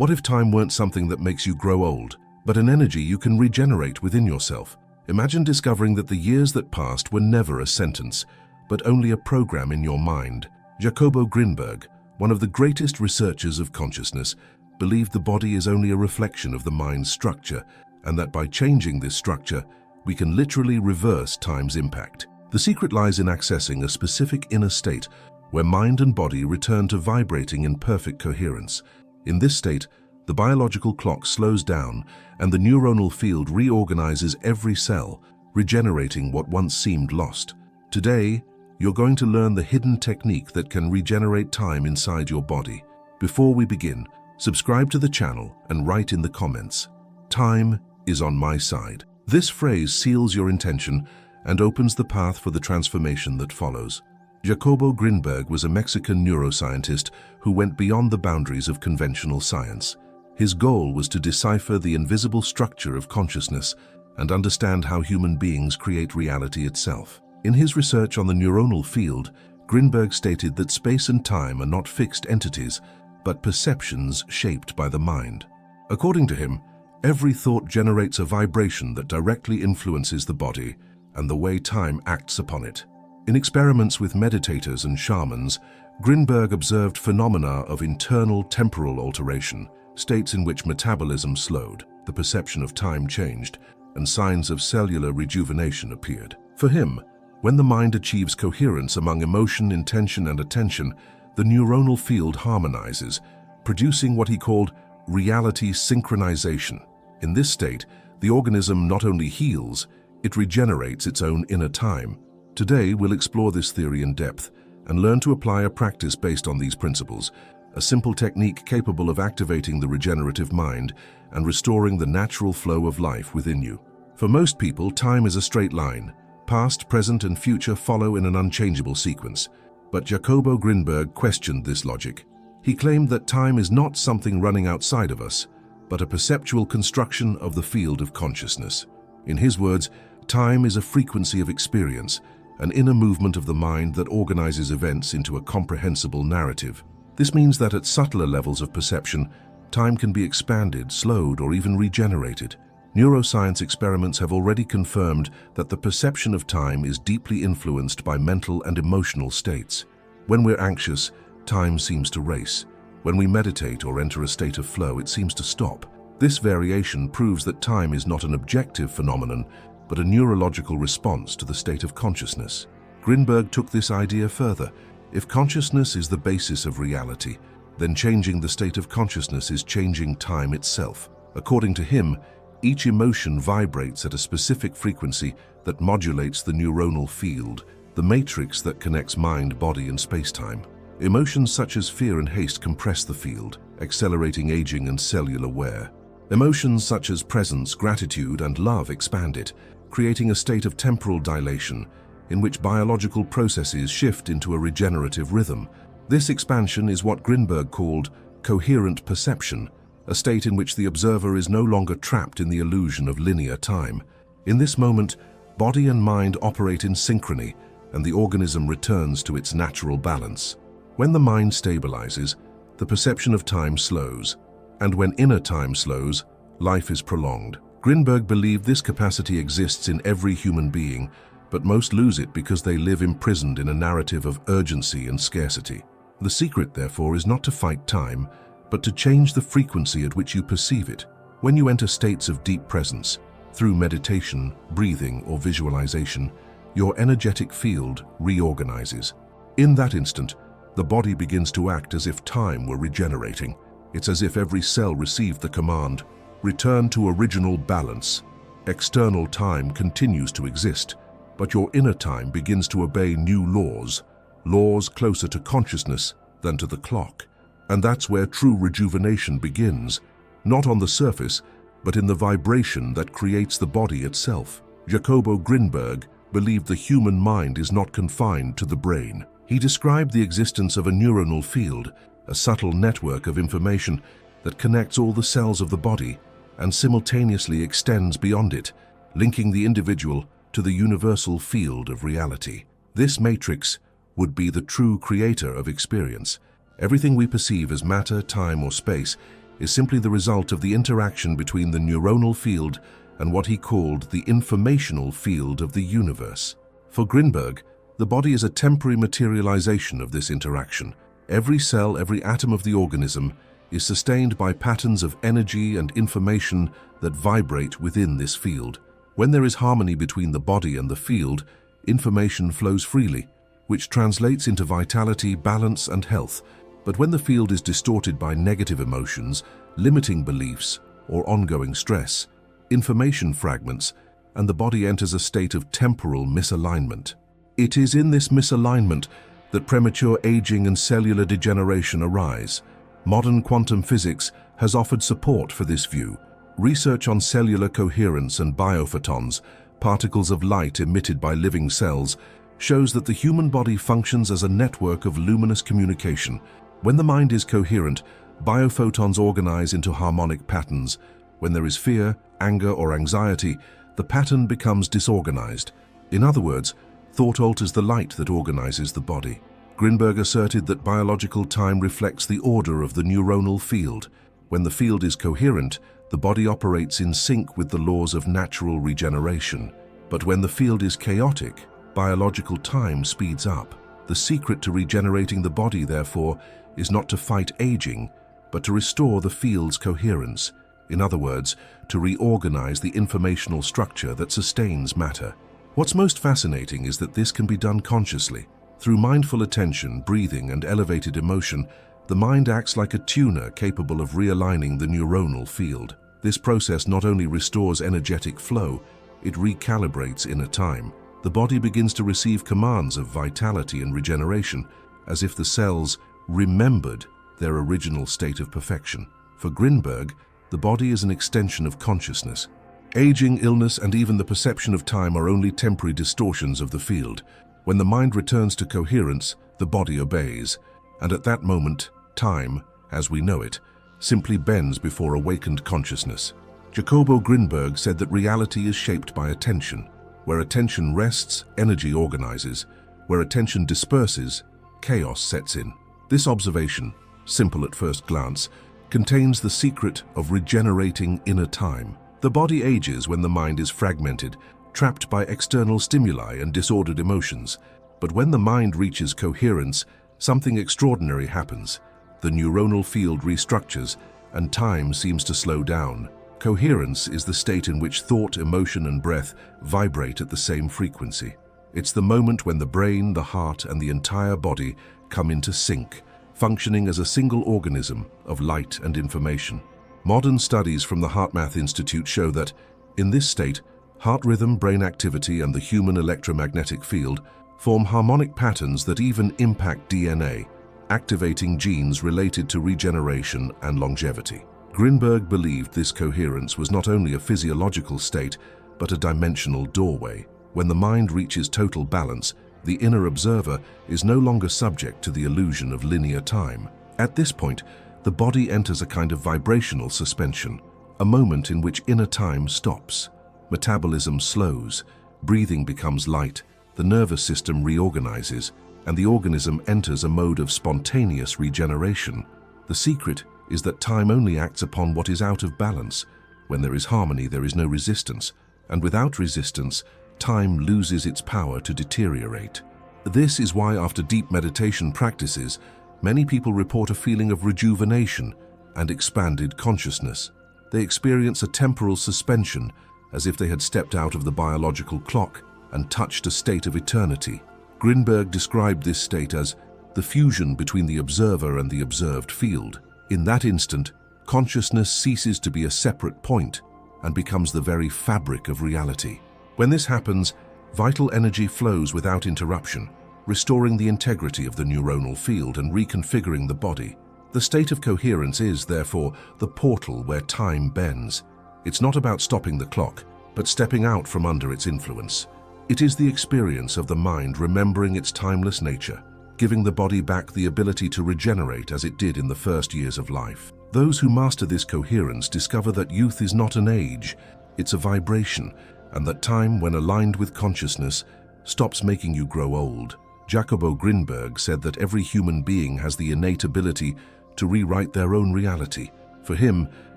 What if time weren't something that makes you grow old, but an energy you can regenerate within yourself? Imagine discovering that the years that passed were never a sentence, but only a program in your mind. Jacobo Grinberg, one of the greatest researchers of consciousness, believed the body is only a reflection of the mind's structure, and that by changing this structure, we can literally reverse time's impact. The secret lies in accessing a specific inner state where mind and body return to vibrating in perfect coherence. In this state, the biological clock slows down and the neuronal field reorganizes every cell, regenerating what once seemed lost. Today, you're going to learn the hidden technique that can regenerate time inside your body. Before we begin, subscribe to the channel and write in the comments, "Time is on my side." This phrase seals your intention and opens the path for the transformation that follows. Jacobo Grinberg was a Mexican neuroscientist who went beyond the boundaries of conventional science. His goal was to decipher the invisible structure of consciousness and understand how human beings create reality itself. In his research on the neuronal field, Grinberg stated that space and time are not fixed entities, but perceptions shaped by the mind. According to him, every thought generates a vibration that directly influences the body and the way time acts upon it. In experiments with meditators and shamans, Grinberg observed phenomena of internal temporal alteration, states in which metabolism slowed, the perception of time changed, and signs of cellular rejuvenation appeared. For him, when the mind achieves coherence among emotion, intention, and attention, the neuronal field harmonizes, producing what he called reality synchronization. In this state, the organism not only heals, it regenerates its own inner time. Today, we'll explore this theory in depth and learn to apply a practice based on these principles, a simple technique capable of activating the regenerative mind and restoring the natural flow of life within you. For most people, time is a straight line. Past, present, and future follow in an unchangeable sequence. But Jacobo Grinberg questioned this logic. He claimed that time is not something running outside of us, but a perceptual construction of the field of consciousness. In his words, time is a frequency of experience, an inner movement of the mind that organizes events into a comprehensible narrative. This means that at subtler levels of perception, time can be expanded, slowed, or even regenerated. Neuroscience experiments have already confirmed that the perception of time is deeply influenced by mental and emotional states. When we're anxious, time seems to race. When we meditate or enter a state of flow, it seems to stop. This variation proves that time is not an objective phenomenon, but a neurological response to the state of consciousness. Grinberg took this idea further. If consciousness is the basis of reality, then changing the state of consciousness is changing time itself. According to him, each emotion vibrates at a specific frequency that modulates the neuronal field, the matrix that connects mind, body, and space-time. Emotions such as fear and haste compress the field, accelerating aging and cellular wear. Emotions such as presence, gratitude, and love expand it, creating a state of temporal dilation in which biological processes shift into a regenerative rhythm. This expansion is what Grinberg called coherent perception, a state in which the observer is no longer trapped in the illusion of linear time. In this moment, body and mind operate in synchrony, and the organism returns to its natural balance. When the mind stabilizes, the perception of time slows, and when inner time slows, life is prolonged. Grinberg believed this capacity exists in every human being, but most lose it because they live imprisoned in a narrative of urgency and scarcity. The secret, therefore, is not to fight time, but to change the frequency at which you perceive it. When you enter states of deep presence, through meditation, breathing, or visualization, your energetic field reorganizes. In that instant, the body begins to act as if time were regenerating. It's as if every cell received the command, "Return to original balance." External time continues to exist, but your inner time begins to obey new laws, laws closer to consciousness than to the clock. And that's where true rejuvenation begins, not on the surface, but in the vibration that creates the body itself. Jacobo Grinberg believed the human mind is not confined to the brain. He described the existence of a neuronal field, a subtle network of information that connects all the cells of the body and simultaneously extends beyond it, linking the individual to the universal field of reality. This matrix would be the true creator of experience. Everything we perceive as matter, time, or space is simply the result of the interaction between the neuronal field and what he called the informational field of the universe. For Grinberg, the body is a temporary materialization of this interaction. Every cell, every atom of the organism is sustained by patterns of energy and information that vibrate within this field. When there is harmony between the body and the field, information flows freely, which translates into vitality, balance, and health. But when the field is distorted by negative emotions, limiting beliefs, or ongoing stress, information fragments, and the body enters a state of temporal misalignment. It is in this misalignment that premature aging and cellular degeneration arise. Modern quantum physics has offered support for this view. Research on cellular coherence and biophotons, particles of light emitted by living cells, shows that the human body functions as a network of luminous communication. When the mind is coherent, biophotons organize into harmonic patterns. When there is fear, anger, or anxiety, the pattern becomes disorganized. In other words, thought alters the light that organizes the body. Grinberg asserted that biological time reflects the order of the neuronal field. When the field is coherent, the body operates in sync with the laws of natural regeneration. But when the field is chaotic, biological time speeds up. The secret to regenerating the body, therefore, is not to fight aging, but to restore the field's coherence. In other words, to reorganize the informational structure that sustains matter. What's most fascinating is that this can be done consciously. Through mindful attention, breathing, and elevated emotion, the mind acts like a tuner capable of realigning the neuronal field. This process not only restores energetic flow, it recalibrates inner time. The body begins to receive commands of vitality and regeneration, as if the cells remembered their original state of perfection. For Grinberg, the body is an extension of consciousness. Aging, illness, and even the perception of time are only temporary distortions of the field. When the mind returns to coherence, the body obeys, and at that moment, time, as we know it, simply bends before awakened consciousness. Jacobo Grinberg said that reality is shaped by attention. Where attention rests, energy organizes. Where attention disperses, chaos sets in. This observation, simple at first glance, contains the secret of regenerating inner time. The body ages when the mind is fragmented, trapped by external stimuli and disordered emotions. But when the mind reaches coherence, something extraordinary happens. The neuronal field restructures, and time seems to slow down. Coherence is the state in which thought, emotion, and breath vibrate at the same frequency. It's the moment when the brain, the heart, and the entire body come into sync, functioning as a single organism of light and information. Modern studies from the HeartMath Institute show that, in this state, heart rhythm, brain activity, and the human electromagnetic field form harmonic patterns that even impact DNA, activating genes related to regeneration and longevity. Grinberg believed this coherence was not only a physiological state, but a dimensional doorway. When the mind reaches total balance, the inner observer is no longer subject to the illusion of linear time. At this point, the body enters a kind of vibrational suspension, a moment in which inner time stops. Metabolism slows, breathing becomes light, the nervous system reorganizes, and the organism enters a mode of spontaneous regeneration. The secret is that time only acts upon what is out of balance. When there is harmony, there is no resistance, and without resistance, time loses its power to deteriorate. This is why, after deep meditation practices, many people report a feeling of rejuvenation and expanded consciousness. They experience a temporal suspension, as if they had stepped out of the biological clock and touched a state of eternity. Grinberg described this state as the fusion between the observer and the observed field. In that instant, consciousness ceases to be a separate point and becomes the very fabric of reality. When this happens, vital energy flows without interruption, restoring the integrity of the neuronal field and reconfiguring the body. The state of coherence is, therefore, the portal where time bends. It's not about stopping the clock, but stepping out from under its influence. It is the experience of the mind remembering its timeless nature, giving the body back the ability to regenerate as it did in the first years of life. Those who master this coherence discover that youth is not an age, it's a vibration, and that time, when aligned with consciousness, stops making you grow old. Jacobo Grinberg said that every human being has the innate ability to rewrite their own reality. For him,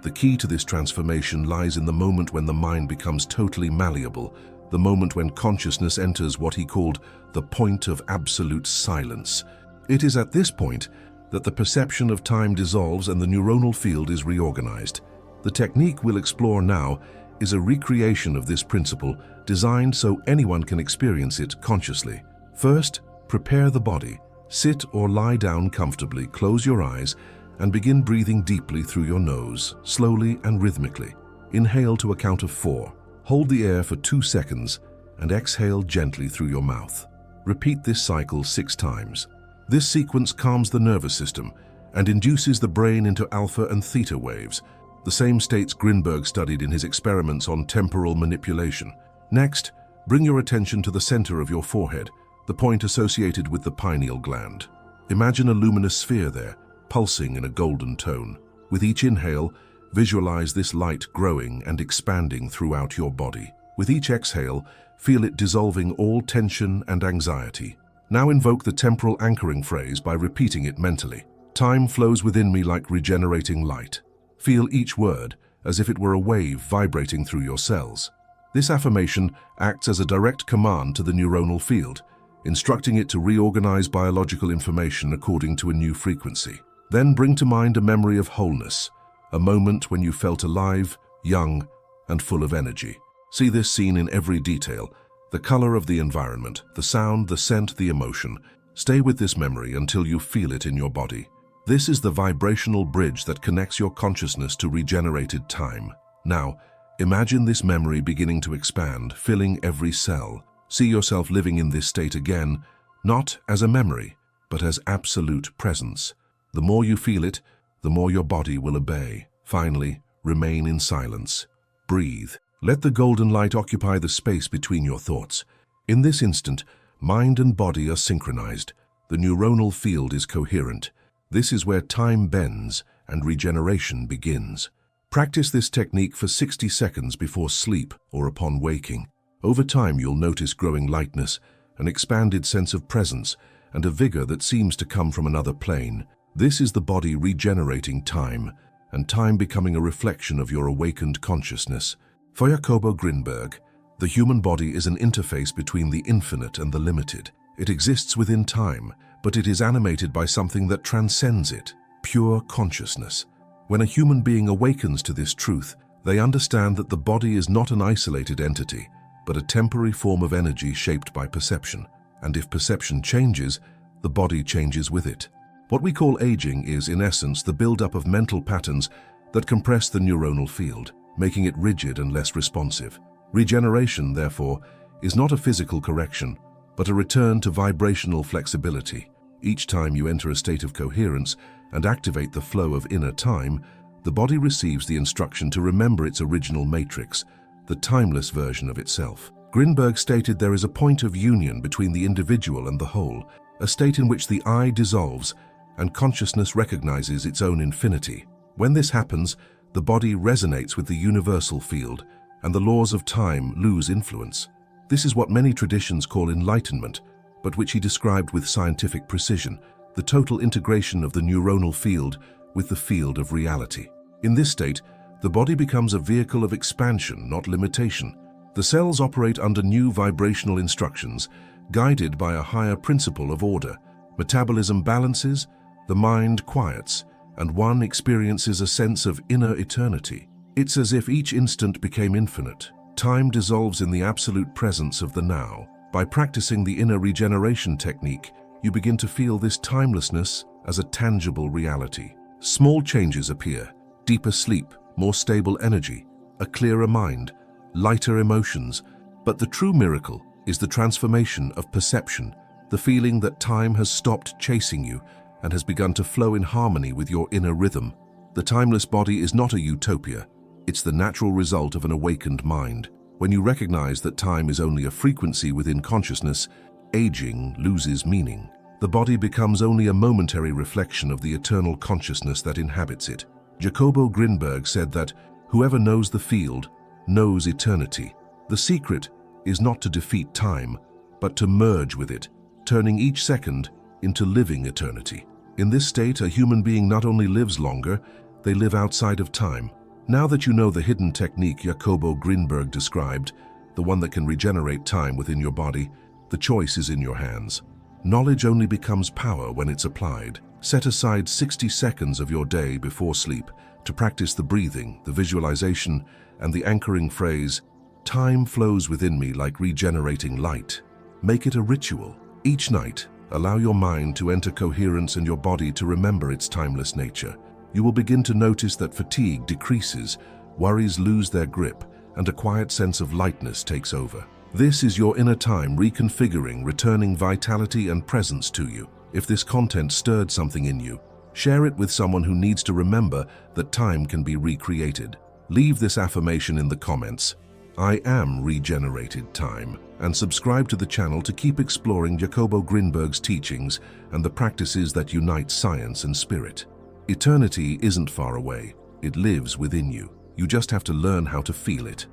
the key to this transformation lies in the moment when the mind becomes totally malleable, the moment when consciousness enters what he called the point of absolute silence. It is at this point that the perception of time dissolves and the neuronal field is reorganized. The technique we'll explore now is a recreation of this principle designed so anyone can experience it consciously. First, prepare the body. Sit or lie down comfortably, close your eyes, and begin breathing deeply through your nose, slowly and rhythmically. Inhale to a count of 4. Hold the air for 2 seconds and exhale gently through your mouth. Repeat this cycle 6 times. This sequence calms the nervous system and induces the brain into alpha and theta waves, the same states Grinberg studied in his experiments on temporal manipulation. Next, bring your attention to the center of your forehead, the point associated with the pineal gland. Imagine a luminous sphere there, pulsing in a golden tone. With each inhale, visualize this light growing and expanding throughout your body. With each exhale, feel it dissolving all tension and anxiety. Now invoke the temporal anchoring phrase by repeating it mentally. Time flows within me like regenerating light. Feel each word as if it were a wave vibrating through your cells. This affirmation acts as a direct command to the neuronal field, instructing it to reorganize biological information according to a new frequency. Then bring to mind a memory of wholeness, a moment when you felt alive, young, and full of energy. See this scene in every detail, the color of the environment, the sound, the scent, the emotion. Stay with this memory until you feel it in your body. This is the vibrational bridge that connects your consciousness to regenerated time. Now, imagine this memory beginning to expand, filling every cell. See yourself living in this state again, not as a memory, but as absolute presence. The more you feel it, the more your body will obey. Finally, remain in silence. Breathe. Let the golden light occupy the space between your thoughts. In this instant, mind and body are synchronized. The neuronal field is coherent. This is where time bends and regeneration begins. Practice this technique for 60 seconds before sleep or upon waking. Over time, you'll notice growing lightness, an expanded sense of presence, and a vigor that seems to come from another plane. This is the body regenerating time, and time becoming a reflection of your awakened consciousness. For Jacobo Grinberg, the human body is an interface between the infinite and the limited. It exists within time, but it is animated by something that transcends it, pure consciousness. When a human being awakens to this truth, they understand that the body is not an isolated entity, but a temporary form of energy shaped by perception. And if perception changes, the body changes with it. What we call aging is, in essence, the buildup of mental patterns that compress the neuronal field, making it rigid and less responsive. Regeneration, therefore, is not a physical correction, but a return to vibrational flexibility. Each time you enter a state of coherence and activate the flow of inner time, the body receives the instruction to remember its original matrix, the timeless version of itself. Grinberg stated there is a point of union between the individual and the whole, a state in which the I dissolves and consciousness recognizes its own infinity. When this happens, the body resonates with the universal field, and the laws of time lose influence. This is what many traditions call enlightenment, but which he described with scientific precision, the total integration of the neuronal field with the field of reality. In this state, the body becomes a vehicle of expansion, not limitation. The cells operate under new vibrational instructions, guided by a higher principle of order. Metabolism balances, the mind quiets, and one experiences a sense of inner eternity. It's as if each instant became infinite. Time dissolves in the absolute presence of the now. By practicing the inner regeneration technique, you begin to feel this timelessness as a tangible reality. Small changes appear: deeper sleep, more stable energy, a clearer mind, lighter emotions. But the true miracle is the transformation of perception, the feeling that time has stopped chasing you and has begun to flow in harmony with your inner rhythm. The timeless body is not a utopia. It's the natural result of an awakened mind. When you recognize that time is only a frequency within consciousness, aging loses meaning. The body becomes only a momentary reflection of the eternal consciousness that inhabits it. Jacobo Grinberg said that whoever knows the field knows eternity. The secret is not to defeat time, but to merge with it, turning each second into living eternity. In this state, a human being not only lives longer, They live outside of time. Now that you know the hidden technique Jacobo Grinberg described, the one that can regenerate time within your body, the choice is in your hands. Knowledge only becomes power when it's applied. Set aside 60 seconds of your day before sleep to practice the breathing, the visualization, and the anchoring phrase, "Time flows within me like regenerating light." Make it a ritual. Each night, allow your mind to enter coherence and your body to remember its timeless nature. You will begin to notice that fatigue decreases, worries lose their grip, and a quiet sense of lightness takes over. This is your inner time reconfiguring, returning vitality and presence to you. If this content stirred something in you, share it with someone who needs to remember that time can be recreated. Leave this affirmation in the comments, "I am regenerated time," and subscribe to the channel to keep exploring Jacobo Grinberg's teachings and the practices that unite science and spirit. Eternity isn't far away. It lives within you. You just have to learn how to feel it.